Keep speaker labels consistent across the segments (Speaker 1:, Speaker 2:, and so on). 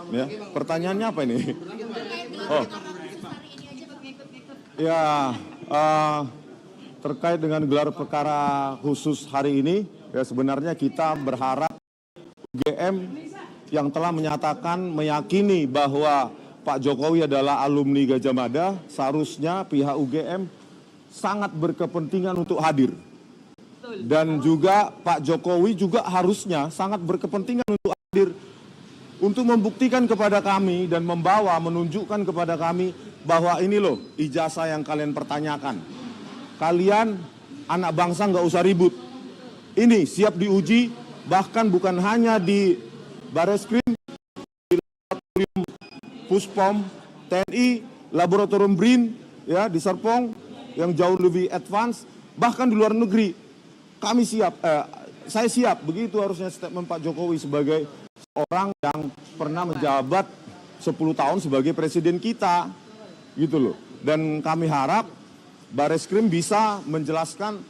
Speaker 1: Ya, pertanyaannya apa ini? Oh, ya, terkait dengan gelar perkara khusus hari ini, ya sebenarnya kita berharap UGM yang telah menyatakan meyakini bahwa Pak Jokowi adalah alumni Gajah Mada, seharusnya pihak UGM sangat berkepentingan untuk hadir. Dan juga Pak Jokowi juga harusnya sangat berkepentingan untuk hadir untuk membuktikan kepada kami dan menunjukkan kepada kami bahwa ini loh ijazah yang kalian pertanyakan. Kalian anak bangsa nggak usah ribut. Ini siap diuji, bahkan bukan hanya di Bareskrim, di Laboratorium Puspom, TNI, Laboratorium BRIN, ya di Serpong yang jauh lebih advance, bahkan di luar negeri. Kami siap, saya siap, begitu harusnya statement Pak Jokowi sebagai orang yang pernah menjabat 10 tahun sebagai presiden kita, gitu loh. Dan kami harap Bareskrim bisa menjelaskan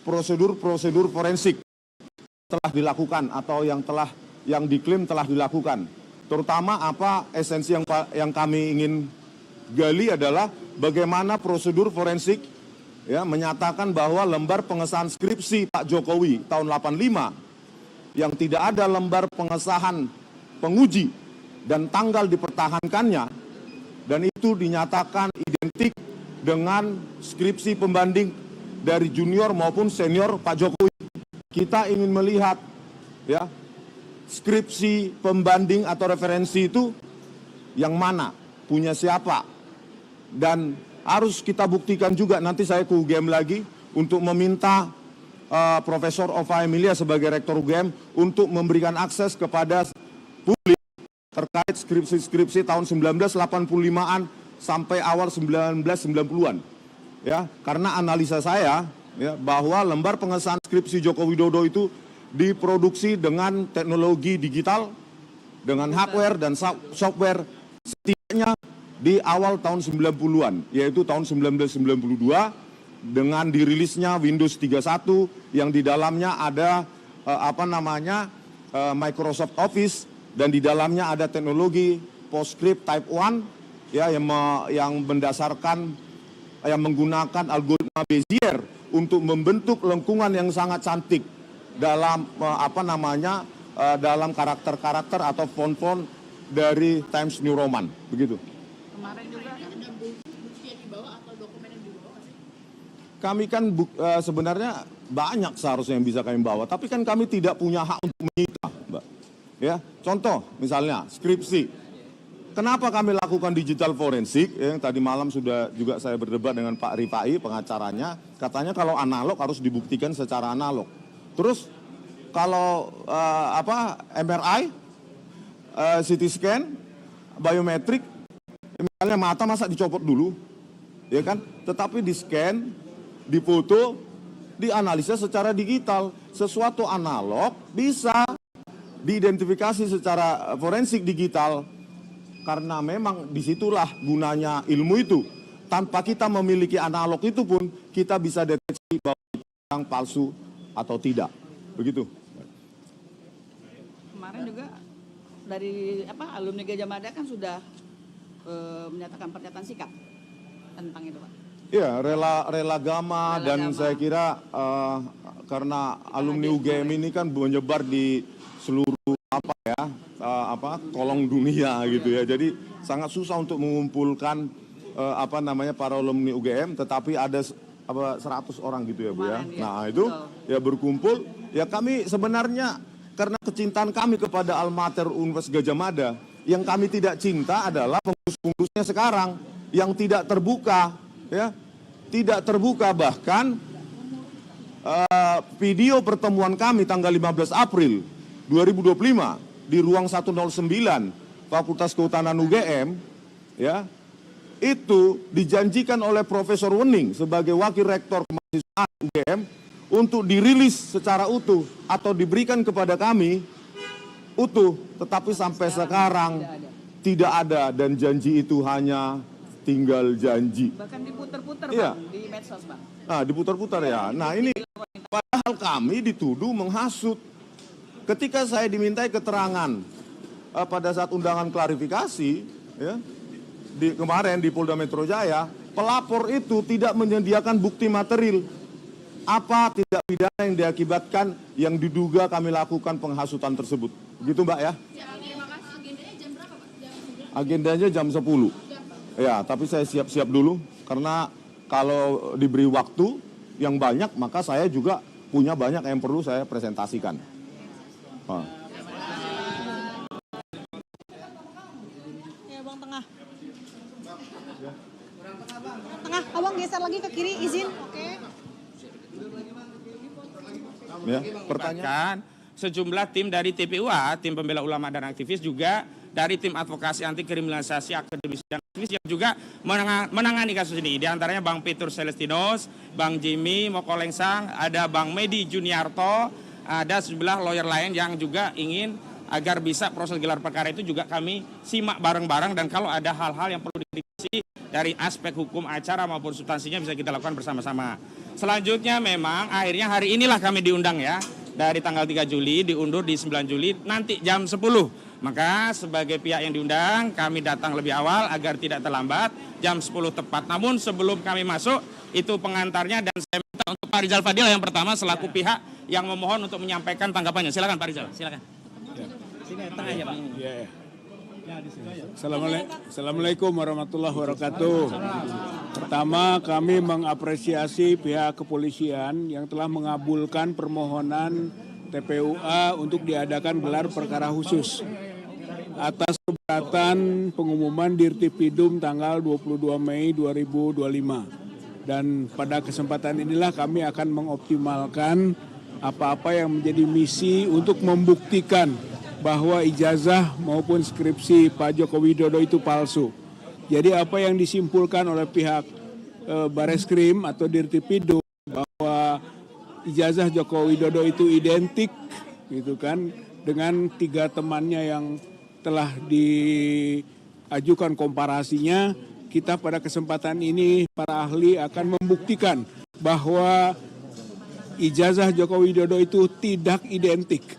Speaker 1: prosedur-prosedur forensik telah dilakukan atau yang diklaim telah dilakukan. Terutama apa esensi yang kami ingin gali adalah bagaimana prosedur forensik ya menyatakan bahwa lembar pengesahan skripsi Pak Jokowi tahun 85 yang tidak ada lembar pengesahan penguji dan tanggal dipertahankannya, dan itu dinyatakan identik dengan skripsi pembanding dari junior maupun senior Pak Jokowi. Kita ingin melihat ya skripsi pembanding atau referensi itu yang mana, punya siapa, dan harus kita buktikan juga. Nanti saya ke UGM lagi untuk meminta Profesor Ova Emilia sebagai Rektor UGM untuk memberikan akses kepada publik terkait skripsi-skripsi tahun 1985-an sampai awal 1990-an. Ya, karena analisa saya ya, bahwa lembar pengesahan skripsi Joko Widodo itu diproduksi dengan teknologi digital, dengan hardware dan software setidaknya di awal tahun 90-an, yaitu tahun 1992, dengan dirilisnya Windows 31 yang di dalamnya ada Microsoft Office, dan di dalamnya ada teknologi PostScript Type 1 ya yang menggunakan algoritma Bezier untuk membentuk lengkungan yang sangat cantik dalam dalam karakter-karakter atau font-font dari Times New Roman, begitu.
Speaker 2: Kemarin juga ada bukti yang dibawa atau dokumen yang dibawa?
Speaker 1: Kami kan sebenarnya banyak seharusnya yang bisa kami bawa, tapi kan kami tidak punya hak untuk menyita, Mbak. Ya, contoh misalnya skripsi. Kenapa kami lakukan digital forensik? Yang tadi malam sudah juga saya berdebat dengan Pak Rifai, pengacaranya, katanya kalau analog harus dibuktikan secara analog. Terus kalau MRI, CT scan, biometrik, misalnya mata masa dicopot dulu, ya kan? Tetapi di scan, difoto, dianalisa secara digital. Sesuatu analog bisa diidentifikasi secara forensik digital, karena memang disitulah gunanya ilmu itu. Tanpa kita memiliki analog itu pun kita bisa deteksi bahwa yang palsu atau tidak, begitu.
Speaker 2: Kemarin juga dari alumni Gajah Mada kan sudah menyatakan pernyataan sikap tentang itu, Pak.
Speaker 1: Ya, rela gama, dan saya kira karena alumni UGM ini kan menyebar di seluruh kolong dunia gitu ya. Jadi sangat susah untuk mengumpulkan para alumni UGM, tetapi ada 100 orang gitu ya, Bu ya. Nah, itu ya berkumpul. Ya kami sebenarnya karena kecintaan kami kepada alma mater Universitas Gajah Mada, yang kami tidak cinta adalah pengurus-pengurusnya sekarang yang tidak terbuka. Ya, tidak terbuka. Bahkan video pertemuan kami tanggal 15 April 2025 di ruang 109 Fakultas Kehutanan UGM, ya, itu dijanjikan oleh Profesor Wening sebagai Wakil Rektor Kemahasiswaan UGM untuk dirilis secara utuh atau diberikan kepada kami utuh, tetapi sampai sekarang tidak ada, dan janji itu hanya tinggal janji.
Speaker 2: Bahkan diputar-putar,
Speaker 1: ya,
Speaker 2: Bang, di medsos, Bang.
Speaker 1: Nah, diputar-putar ya. Nah, ini padahal kami dituduh menghasut. Ketika saya dimintai keterangan pada saat undangan klarifikasi ya, kemarin di Polda Metro Jaya, pelapor itu tidak menyediakan bukti material apa tindak pidana yang diakibatkan yang diduga kami lakukan penghasutan tersebut. Begitu Mbak ya?
Speaker 3: Agendanya jam berapa Pak?
Speaker 1: Agendanya jam 10. Ya, tapi saya siap-siap dulu karena kalau diberi waktu yang banyak maka saya juga punya banyak yang perlu saya presentasikan.
Speaker 3: Ya Bang Tengah. Tengah, Abang geser lagi ke kiri, izin. Oke.
Speaker 1: Ya, pertanyaan.
Speaker 4: Sejumlah tim dari TPUA, tim pembela ulama dan aktivis, juga dari tim advokasi anti kriminalisasi akademisi dan aktivis yang juga menangani kasus ini. Di antaranya Bang Petur Celestinos, Bang Jimmy Mokolengsang, ada Bang Medi Juniarto, ada sejumlah lawyer lain yang juga ingin agar bisa proses gelar perkara itu juga kami simak bareng-bareng, dan kalau ada hal-hal yang perlu dikritisi dari aspek hukum acara maupun substansinya bisa kita lakukan bersama-sama. Selanjutnya memang akhirnya hari inilah kami diundang ya. Dari tanggal 3 Juli diundur di 9 Juli nanti jam 10. Maka sebagai pihak yang diundang kami datang lebih awal agar tidak terlambat jam 10 tepat. Namun sebelum kami masuk itu pengantarnya, dan saya minta untuk Pak Rizal Fadil yang pertama selaku pihak yang memohon untuk menyampaikan tanggapannya. Silakan Pak Rizal, silakan. Sini tengah ya Pak.
Speaker 5: Assalamualaikum warahmatullahi wabarakatuh. Pertama, kami mengapresiasi pihak kepolisian yang telah mengabulkan permohonan TPUA untuk diadakan gelar perkara khusus atas keberatan pengumuman Dirtipidum tanggal 22 Mei 2025. Dan pada kesempatan inilah kami akan mengoptimalkan apa-apa yang menjadi misi untuk membuktikan bahwa ijazah maupun skripsi Pak Joko Widodo itu palsu. Jadi apa yang disimpulkan oleh pihak Bareskrim atau Dirtipidum bahwa ijazah Joko Widodo itu identik gitu kan dengan 3 temannya yang telah diajukan komparasinya, kita pada kesempatan ini para ahli akan membuktikan bahwa ijazah Joko Widodo itu tidak identik.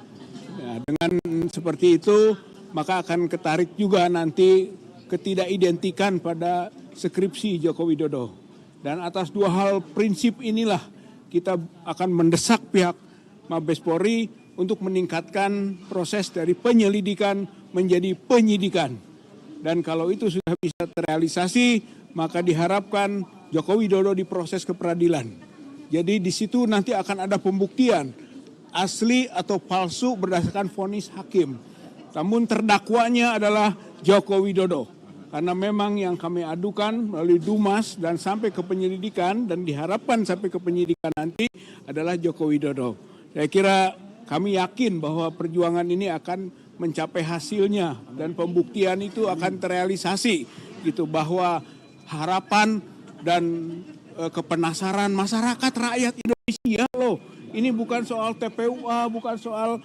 Speaker 5: Nah, dengan seperti itu maka akan ketarik juga nanti ketidakidentikan pada skripsi Joko Widodo. Dan atas 2 hal prinsip inilah kita akan mendesak pihak Mabes Polri untuk meningkatkan proses dari penyelidikan menjadi penyidikan. Dan kalau itu sudah bisa terrealisasi, maka diharapkan Joko Widodo diproses ke peradilan. Jadi di situ nanti akan ada pembuktian asli atau palsu berdasarkan vonis hakim. Namun terdakwanya adalah Joko Widodo. Karena memang yang kami adukan melalui Dumas dan sampai ke penyelidikan dan diharapkan sampai ke penyidikan nanti adalah Joko Widodo. Saya kira kami yakin bahwa perjuangan ini akan mencapai hasilnya dan pembuktian itu akan terrealisasi gitu, bahwa harapan dan kepenasaran masyarakat rakyat Indonesia loh. Ini bukan soal TPUA, bukan soal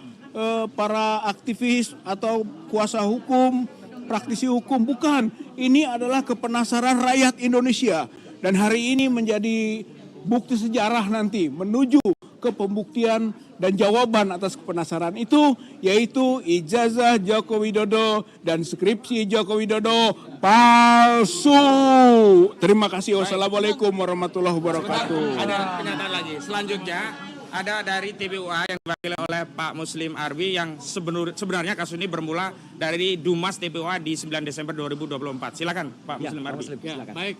Speaker 5: para aktivis atau kuasa hukum, praktisi hukum, bukan. Ini adalah kepenasaran rakyat Indonesia. Dan hari ini menjadi bukti sejarah nanti menuju ke pembuktian dan jawaban atas kepenasaran itu, yaitu ijazah Joko Widodo dan skripsi Joko Widodo palsu. Terima kasih. Wassalamualaikum warahmatullahi wabarakatuh.
Speaker 4: Ada pernyataan lagi. Selanjutnya ada dari TPUA yang diwakili oleh Pak Muslim Arbi yang sebenarnya kasus ini bermula dari Dumas TPUA di 9 Desember 2024. Silakan Pak Muslim Arbi.
Speaker 5: Ya, baik.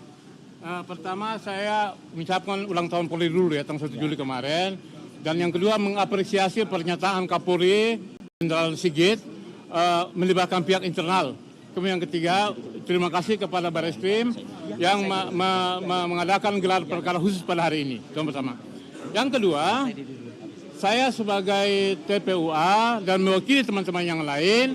Speaker 5: Pertama saya mengucapkan ulang tahun Polri dulu ya, tanggal 1 Juli kemarin. Dan yang kedua mengapresiasi pernyataan Kapolri Jenderal Sigit melibatkan pihak internal. Kemudian yang ketiga, terima kasih kepada Bareskrim yang mengadakan gelar perkara khusus pada hari ini. Itu yang pertama. Yang kedua, saya sebagai TPUA dan mewakili teman-teman yang lain,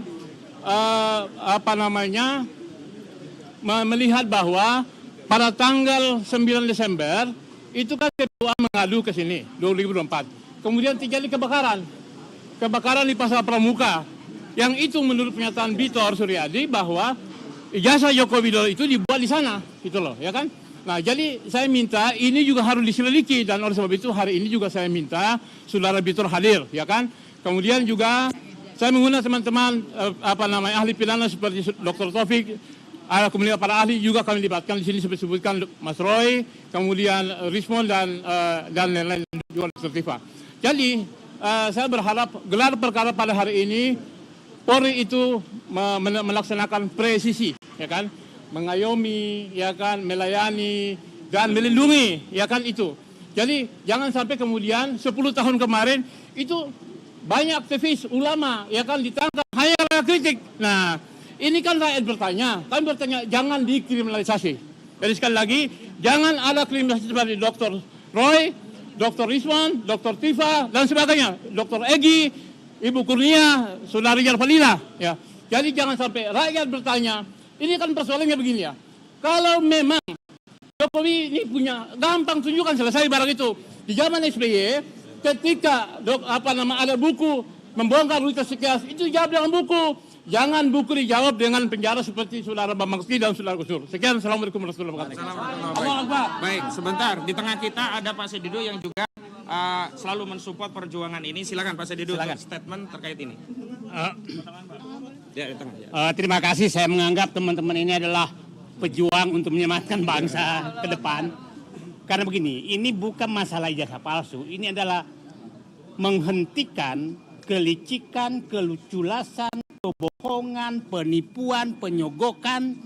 Speaker 5: melihat bahwa pada tanggal 9 Desember itu kan TPUA mengadu ke sini 2024. Kemudian terjadi kebakaran di Pasar Pramuka. Yang itu menurut pernyataan Bitor Suryadi bahwa ijazah Joko Widodo itu dibuat di sana, gitu loh, ya kan? Nah, jadi saya minta ini juga harus diselidiki, dan oleh sebab itu hari ini juga saya minta Saudara Bitor hadir, ya kan? Kemudian juga
Speaker 6: Saya mengundang teman-teman ahli pidana seperti Dr. Taufik, kemudian para ahli juga kami libatkan di sini seperti disebutkan Mas Roy, kemudian Rismond dan lain-lain juga Dr. Tifa. Jadi saya berharap gelar perkara pada hari ini Polri itu melaksanakan presisi, ya kan, mengayomi, ya kan, melayani dan melindungi, ya kan itu. Jadi jangan sampai kemudian 10 tahun kemarin itu banyak aktivis ulama ya kan ditangkap hanya karena kritik. Nah, ini kan rakyat bertanya, kami bertanya jangan dikriminalisasi. Jadi sekali lagi jangan ada kriminalisasi seperti Dr. Roy, Dr. Risman, Dr. Tifa dan sebagainya, Dr. Egi, Ibu Kurnia, Saudari Yarfalina. Ya, jadi jangan sampai rakyat bertanya. Ini kan persoalannya begini ya. Kalau memang Jokowi ini punya gampang tunjukkan selesai barang itu di zaman SBY. Ketika ada buku membongkar Universitas Sekias, itu jawab dengan buku. Jangan buku dijawab dengan penjara seperti Saudara Bambang Seti dan Saudara Gusdur. Sekian, Assalamualaikum warahmatullahi wabarakatuh.
Speaker 4: Baik, sebentar. Di tengah kita ada Pak Sedido yang juga selalu mensupport perjuangan ini. Silakan Pak Sedido untuk statement terkait ini. Ya, di tengah. Ya.
Speaker 7: Terima kasih. Saya menganggap teman-teman ini adalah pejuang untuk menyelamatkan bangsa ke depan. Karena begini, ini bukan masalah ijazah palsu, ini adalah menghentikan kelicikan, keluculasan, kebohongan, penipuan, penyogokan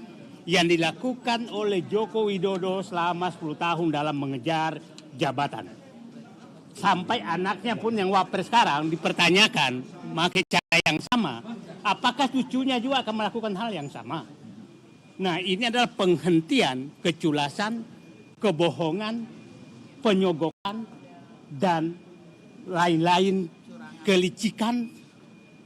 Speaker 7: yang dilakukan oleh Joko Widodo selama 10 tahun dalam mengejar jabatan. Sampai anaknya pun yang wapres sekarang dipertanyakan pakai cara yang sama, apakah cucunya juga akan melakukan hal yang sama? Nah, ini adalah penghentian keculasan, kebohongan, penyogokan, dan lain-lain kelicikan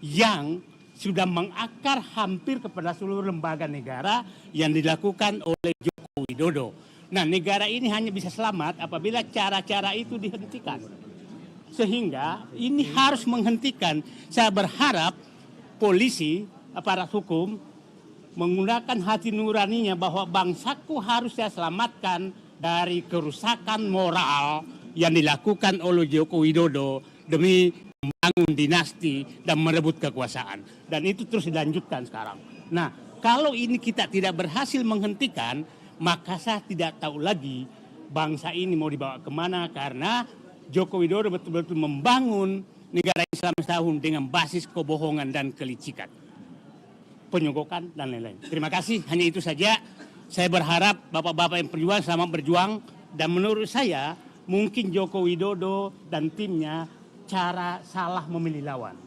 Speaker 7: yang sudah mengakar hampir kepada seluruh lembaga negara yang dilakukan oleh Joko Widodo. Nah, negara ini hanya bisa selamat apabila cara-cara itu dihentikan. Sehingga ini harus menghentikan. Saya berharap polisi, aparat hukum, menggunakan hati nuraninya bahwa bangsaku harus saya selamatkan dari kerusakan moral yang dilakukan oleh Joko Widodo demi membangun dinasti dan merebut kekuasaan. Dan itu terus dilanjutkan sekarang. Nah, kalau ini kita tidak berhasil menghentikan, maka saya tidak tahu lagi bangsa ini mau dibawa kemana, karena Joko Widodo betul-betul membangun negara Islam setahun dengan basis kebohongan dan kelicikan, penyogokan dan lain-lain. Terima kasih, hanya itu saja. Saya berharap bapak-bapak yang berjuang selamat berjuang, dan menurut saya mungkin Joko Widodo dan timnya cara salah memilih lawan.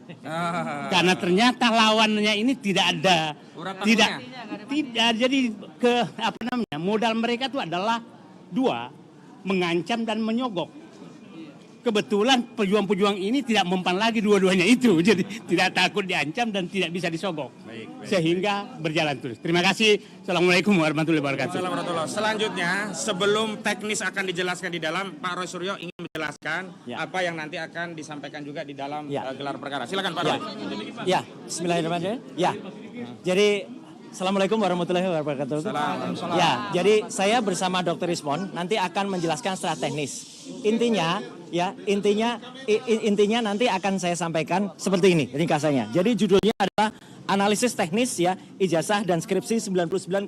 Speaker 7: Karena ternyata lawannya ini tidak ada, tidak jadi modal mereka itu adalah dua, mengancam dan menyogok. Kebetulan pejuang-pejuang ini tidak mempan lagi dua-duanya itu, jadi tidak takut diancam dan tidak bisa disogok. Sehingga berjalan terus. Terima kasih. Assalamualaikum warahmatullahi wabarakatuh.
Speaker 4: Selanjutnya, sebelum teknis akan dijelaskan di dalam, Pak Roy Suryo ingin menjelaskan apa yang nanti akan disampaikan juga di dalam gelar perkara. Silakan Pak Roy.
Speaker 8: Ya, bismillahirrahmanirrahim. Ya, jadi Assalamualaikum warahmatullahi wabarakatuh. Ya, jadi saya bersama Dr. Rismond nanti akan menjelaskan secara teknis. Intinya nanti akan saya sampaikan seperti ini ringkasannya. Jadi judulnya adalah analisis teknis ya ijazah dan skripsi 99,9%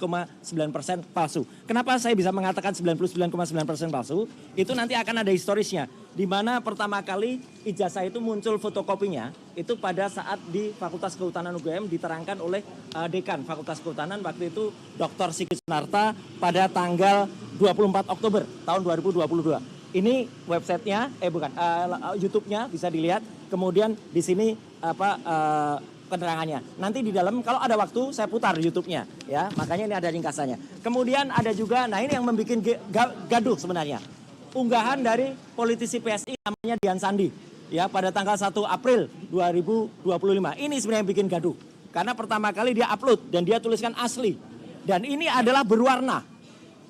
Speaker 8: palsu. Kenapa saya bisa mengatakan 99,9% palsu? Itu nanti akan ada historisnya. Di mana pertama kali ijazah itu muncul fotokopinya itu pada saat di Fakultas Kehutanan UGM diterangkan oleh Dekan Fakultas Kehutanan waktu itu Dr. Sigit Sunarta pada tanggal 24 Oktober tahun 2022. Ini websitenya, YouTube-nya bisa dilihat. Kemudian di sini keterangannya. Nanti di dalam kalau ada waktu saya putar YouTube-nya, ya. Makanya ini ada ringkasannya. Kemudian ada juga, nah ini yang membuat gaduh sebenarnya. Unggahan dari politisi PSI namanya Dian Sandi, ya pada tanggal 1 April 2025. Ini sebenarnya yang bikin gaduh. Karena pertama kali dia upload dan dia tuliskan asli. Dan ini adalah berwarna.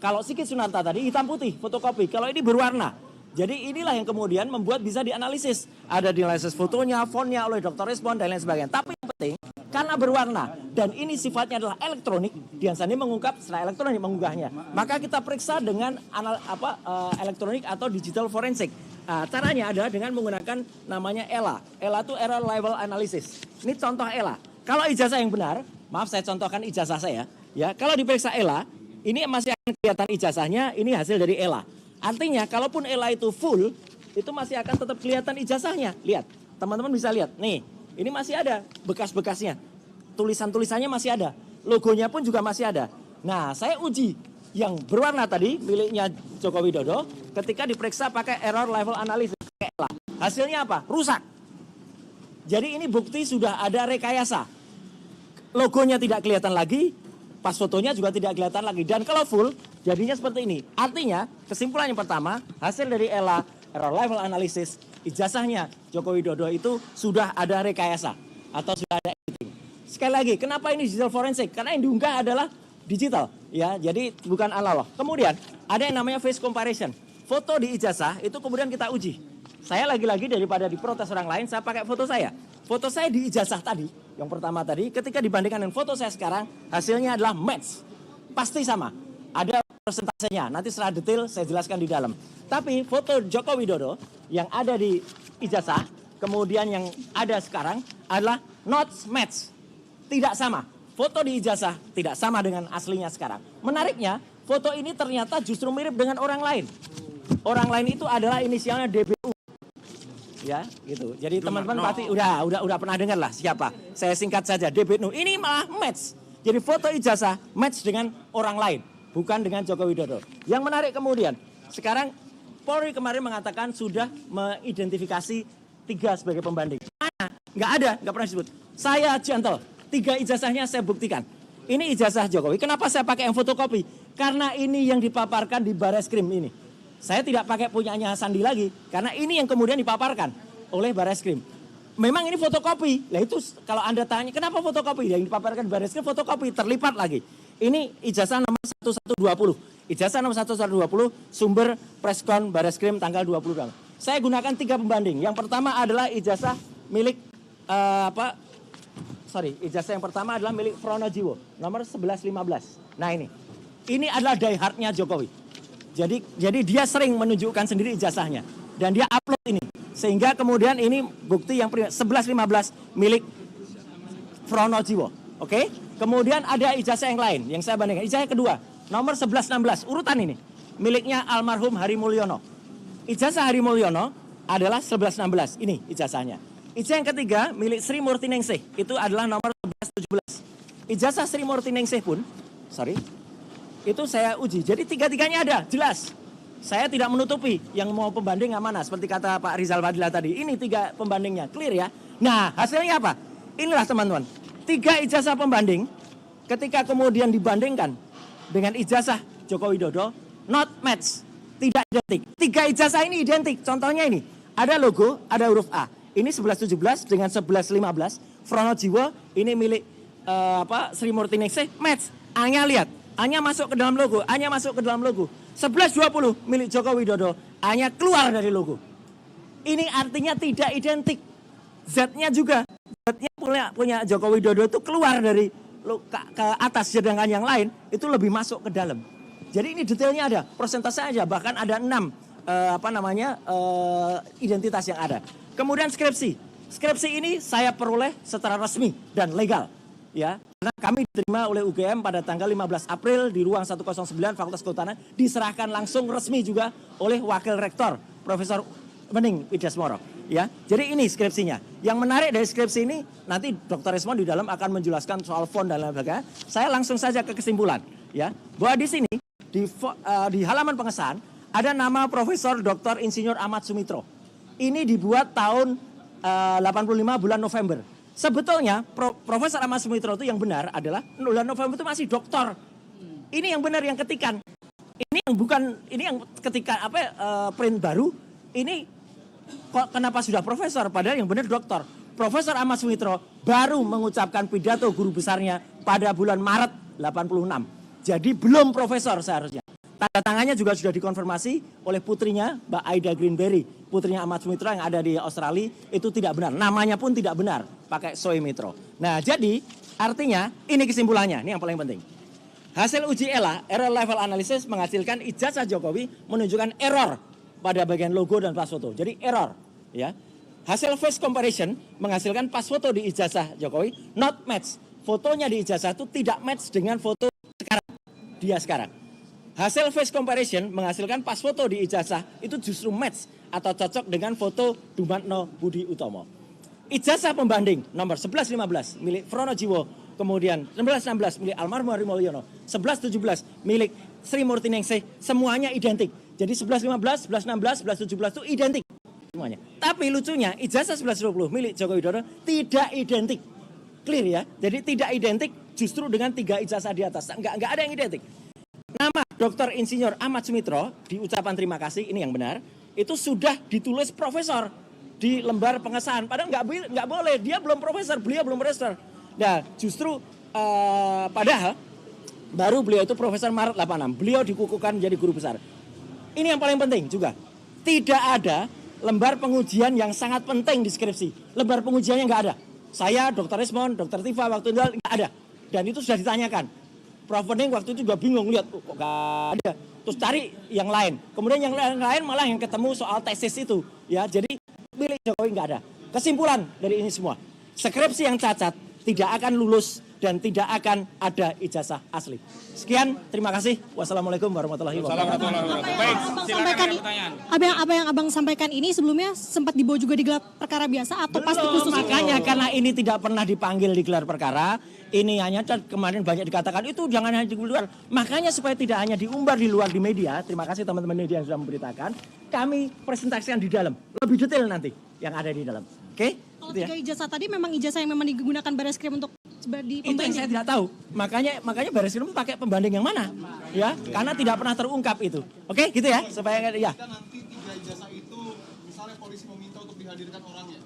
Speaker 8: Kalau Sigit Sunarta tadi hitam putih, fotokopi. Kalau ini berwarna. Jadi inilah yang kemudian membuat bisa dianalisis. Ada dianalisis fotonya, fontnya oleh Dr. Rismond dan lain sebagainya. Tapi yang penting karena berwarna dan ini sifatnya adalah elektronik, Dian Sandi mengungkap secara elektronik mengunggahnya. Maka kita periksa dengan elektronik atau digital forensik. Nah, caranya adalah dengan menggunakan namanya ELA. ELA itu Error Level Analysis. Ini contoh ELA. Kalau ijazah yang benar, maaf saya contohkan ijazah saya. Ya, kalau diperiksa ELA, ini masih akan kelihatan ijazahnya, ini hasil dari ELA. Artinya, kalaupun ELA itu full, itu masih akan tetap kelihatan ijazahnya. Lihat, teman-teman bisa lihat. Nih, ini masih ada bekas-bekasnya. Tulisan-tulisannya masih ada. Logonya pun juga masih ada. Nah, saya uji yang berwarna tadi, miliknya Joko Widodo, ketika diperiksa pakai Error Level Analysis, pakai ELA. Hasilnya apa? Rusak. Jadi ini bukti sudah ada rekayasa. Logonya tidak kelihatan lagi, pas fotonya juga tidak kelihatan lagi. Dan kalau full, jadinya seperti ini. Artinya, kesimpulan yang pertama, hasil dari ELA, Error Level Analysis, ijazahnya Joko Widodo itu sudah ada rekayasa atau sudah ada editing. Sekali lagi, kenapa ini digital forensik? Karena yang diunggah adalah digital, ya, jadi bukan analog. Kemudian ada yang namanya face comparison. Foto di ijazah itu kemudian kita uji. Saya lagi-lagi daripada diprotes orang lain, saya pakai foto saya. Foto saya di ijazah tadi, yang pertama tadi, ketika dibandingkan dengan foto saya sekarang, hasilnya adalah match. Pasti sama. Ada persentasenya, nanti secara detail saya jelaskan di dalam. Tapi foto Joko Widodo yang ada di ijazah, kemudian yang ada sekarang adalah not match. Tidak sama. Foto di ijazah tidak sama dengan aslinya sekarang. Menariknya, foto ini ternyata justru mirip dengan orang lain. Orang lain itu adalah inisialnya DBU. Ya, gitu. Jadi teman-teman pasti udah pernah dengar lah siapa. Saya singkat saja, DBU. Ini malah match. Jadi foto ijazah match dengan orang lain, bukan dengan Joko Widodo. Yang menarik kemudian, sekarang Polri kemarin mengatakan sudah mengidentifikasi 3 sebagai pembanding. Mana? Nggak ada, nggak pernah disebut. Saya gentle. 3 ijazahnya saya buktikan. Ini ijazah Jokowi. Kenapa saya pakai yang fotokopi? Karena ini yang dipaparkan di Bareskrim ini. Saya tidak pakai punyanya Sandi lagi. Karena ini yang kemudian dipaparkan oleh Bareskrim. Memang ini fotokopi. Nah itu kalau Anda tanya kenapa fotokopi? Yang dipaparkan di Bareskrim fotokopi terlipat lagi. Ini ijazah nomor 1120. Ijazah nomor 1120 sumber preskon Bareskrim tanggal 20. Saya gunakan 3 pembanding. Yang pertama adalah ijazah milik ijazah yang pertama adalah milik Pronojiwo, nomor 1115. Nah ini adalah diehardnya Jokowi. Jadi dia sering menunjukkan sendiri ijazahnya. Dan dia upload ini. Sehingga kemudian ini bukti yang 1115 milik Pronojiwo. Oke? Kemudian ada ijazah yang lain yang saya bandingkan. Ijazah yang kedua, nomor 1116, urutan ini. Miliknya almarhum Hari Mulyono. Ijazah Hari Mulyono adalah 1116. Ini ijazahnya. Ijazah yang ketiga milik Sri Murti Ningsih, itu adalah nomor 1117. Ijazah Sri Murti Ningsih pun, itu saya uji. Jadi 3-3-nya ada, jelas. Saya tidak menutupi yang mau pembanding yang mana, seperti kata Pak Rizal Fadila tadi. Ini 3 pembandingnya, clear ya. Nah, hasilnya apa? Inilah teman-teman, 3 ijazah pembanding, ketika kemudian dibandingkan dengan ijazah Joko Widodo, not match, tidak identik. 3 ijazah ini identik, contohnya ini, ada logo, ada huruf A. Ini 1117 dengan 1115. Pronojiwo ini milik Sri Murti Ningsih, match. A-nya lihat, A-nya masuk ke dalam logo, A-nya masuk ke dalam logo. 1120 milik Joko Widodo, A-nya keluar dari logo. Ini artinya tidak identik. Z-nya juga, Z-nya punya Joko Widodo itu keluar dari ke atas, sedangkan yang lain itu lebih masuk ke dalam. Jadi ini detailnya ada, persentase aja, bahkan ada 6 identitas yang ada. Kemudian skripsi. Skripsi ini saya peroleh secara resmi dan legal. Ya, karena kami diterima oleh UGM pada tanggal 15 April di ruang 109 Fakultas Kehutanan, diserahkan langsung resmi juga oleh Wakil Rektor Profesor Wening Widyasmoro. Ya, jadi ini skripsinya. Yang menarik dari skripsi ini, nanti Dr. Resmond di dalam akan menjelaskan soal font dan lain sebagainya. Saya langsung saja ke kesimpulan. Ya, bahwa di sini di halaman pengesahan ada nama Profesor Dr. Insinyur Ahmad Sumitro. Ini dibuat tahun 85 bulan November. Sebetulnya Profesor Ahmad Sumitro itu yang benar adalah bulan November itu masih doktor. Ini yang benar yang ketikan. Ini yang bukan, ini yang ketika print baru. Ini kok kenapa sudah profesor padahal yang benar doktor. Profesor Ahmad Sumitro baru mengucapkan pidato guru besarnya pada bulan Maret 86. Jadi belum profesor seharusnya. Tanda tangannya juga sudah dikonfirmasi oleh putrinya, Mbak Aida Greenberry, putrinya Ahmad Sumitro yang ada di Australia, itu tidak benar. Namanya pun tidak benar, pakai Soemitro. Nah, jadi artinya ini kesimpulannya, ini yang paling penting. Hasil uji ELA, Error Level Analysis, menghasilkan ijazah Jokowi menunjukkan error pada bagian logo dan pas foto. Jadi error, ya. Hasil face comparison menghasilkan pas foto di ijazah Jokowi not match. Fotonya di ijazah itu tidak match dengan foto sekarang. Hasil face comparison menghasilkan pas foto di ijazah itu justru match atau cocok dengan foto Dumatno Budi Utomo. Ijazah pembanding nomor 1115 milik Fronojiwo, kemudian 1116 milik Almarhum Hari Mulyono, 1117 milik Sri Murti Ningsih, semuanya identik. Jadi 1115, 1116, 1117 itu identik semuanya. Tapi lucunya ijazah 1120 milik Joko Widodo tidak identik. Clear ya? Jadi tidak identik justru dengan 3 ijazah di atas. Enggak ada yang identik. Nama Dr. Insinyur Ahmad Sumitro di ucapan terima kasih, ini yang benar, itu sudah ditulis profesor di lembar pengesahan. Padahal nggak boleh, dia belum profesor, beliau belum profesor. Nah justru padahal baru beliau itu profesor Maret 86. Beliau dikukuhkan menjadi guru besar. Ini yang paling penting juga. Tidak ada lembar pengujian yang sangat penting di skripsi. Lembar pengujiannya nggak ada. Saya, Dr. Rismon, Dr. Tifa waktu itu nggak ada. Dan itu sudah ditanyakan. Prof. Wening waktu itu juga bingung lihat, kok nggak ada. Terus cari yang lain. Kemudian yang lain malah yang ketemu soal tesis itu. Ya, jadi milik Jokowi nggak ada. Kesimpulan dari ini semua, skripsi yang cacat tidak akan lulus dan tidak akan ada ijazah asli. Sekian, terima kasih. Wassalamualaikum warahmatullahi wabarakatuh.
Speaker 4: Baik, silakan ada pertanyaan.
Speaker 3: Apa yang abang sampaikan ini sebelumnya sempat dibawa juga di gelar perkara biasa atau pasti khusus?
Speaker 8: Makanya karena ini tidak pernah dipanggil di gelar perkara, ini hanya kemarin banyak dikatakan itu jangan hanya di luar. Makanya supaya tidak hanya diumbar di luar di media, terima kasih teman-teman media yang sudah memberitakan, kami presentasikan di dalam, lebih detail nanti yang ada di dalam. Oke?
Speaker 3: Kalau 3 ijazah tadi memang ijazah yang memang digunakan Bareskrim untuk di
Speaker 8: itu yang saya tidak tahu. Makanya Bareskrim pakai pembanding yang mana? Ya, karena tidak pernah terungkap itu. Oke, gitu ya, supaya ya.
Speaker 9: Nanti 3 ijazah itu misalnya polisi meminta untuk dihadirkan orangnya.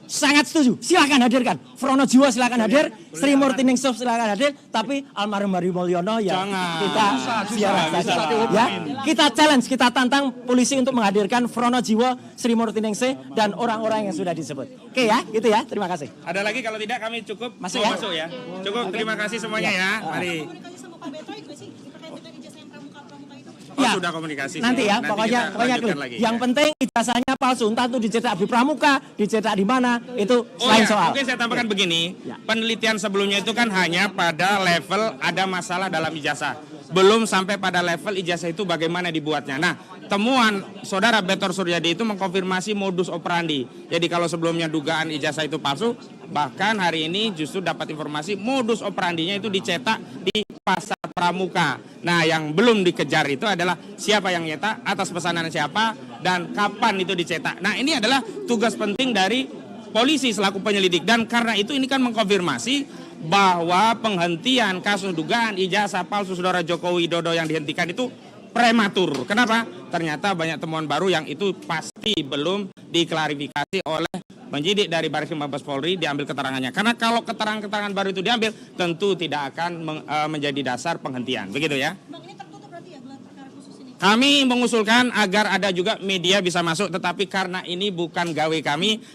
Speaker 8: Sangat setuju. Silakan hadirkan. Fronojiwo silakan hadir, Sri Murti Ningsih silakan hadir, tapi Almarhum Hari Mulyono ya kita siaran saja. Ya, kita challenge, kita tantang polisi untuk menghadirkan Fronojiwo, Sri Murti Ningsih dan orang-orang yang sudah disebut. Oke ya, gitu ya. Terima kasih.
Speaker 4: Ada lagi, kalau tidak kami cukup
Speaker 8: Masuk
Speaker 4: mau
Speaker 8: ya?
Speaker 4: masuk ya. Cukup, terima kasih semuanya ya. Mari.
Speaker 3: Komunikasi sama Pak Beto juga sih terkait dengan ijazah yang pramuka itu.
Speaker 4: Oh,
Speaker 8: Ya,
Speaker 4: sudah komunikasi.
Speaker 8: nanti ya,
Speaker 4: Nanti
Speaker 8: pokoknya
Speaker 4: kita lanjutkan
Speaker 8: clear.
Speaker 4: lagi,
Speaker 8: Yang
Speaker 4: ya.
Speaker 8: penting ijazahnya palsu, entah itu dicetak di Pramuka, dicetak di mana, itu
Speaker 4: Oh
Speaker 8: lain
Speaker 4: ya,
Speaker 8: soal.
Speaker 4: mungkin saya tambahkan begini,
Speaker 8: Ya.
Speaker 4: penelitian sebelumnya itu kan hanya pada level ada masalah dalam ijazah. Belum sampai pada level ijazah itu bagaimana dibuatnya. Nah, temuan saudara Betor Suryadi itu mengkonfirmasi modus operandi. Jadi kalau sebelumnya dugaan ijazah itu palsu, bahkan hari ini justru dapat informasi modus operandinya itu dicetak di pasar Pramuka. Nah, yang belum dikejar itu adalah siapa yang nyetak, atas pesanan siapa, dan kapan itu dicetak. Nah, ini adalah tugas penting dari polisi selaku penyelidik. Dan karena itu ini kan mengkonfirmasi bahwa penghentian kasus dugaan ijazah palsu saudara Joko Widodo yang dihentikan itu prematur. Kenapa? Ternyata banyak temuan baru yang itu pasti belum diklarifikasi oleh penyidik dari Bareskrim Mabes Polri, diambil keterangannya. Karena kalau keterangan-keterangan baru itu diambil, tentu tidak akan menjadi dasar penghentian. Begitu ya.
Speaker 3: Bang, ini tertutup berarti ya gelar perkara khusus ini?
Speaker 4: Kami mengusulkan agar ada juga media bisa masuk, tetapi karena ini bukan gawe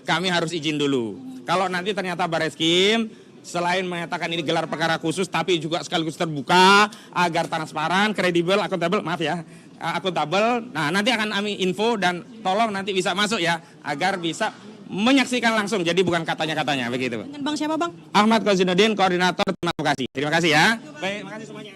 Speaker 4: kami harus izin dulu. Kalau nanti ternyata Bareskrim selain menyatakan ini gelar perkara khusus, tapi juga sekaligus terbuka agar transparan, kredibel, akuntabel, akuntabel. Nah, nanti akan kami info dan tolong nanti bisa masuk ya, agar bisa menyaksikan langsung. Jadi bukan katanya-katanya begitu.
Speaker 3: Dengan Bang siapa Bang?
Speaker 4: Ahmad Kozinudin, koordinator tim advokasi. Terima kasih ya. Baik, terima kasih semuanya.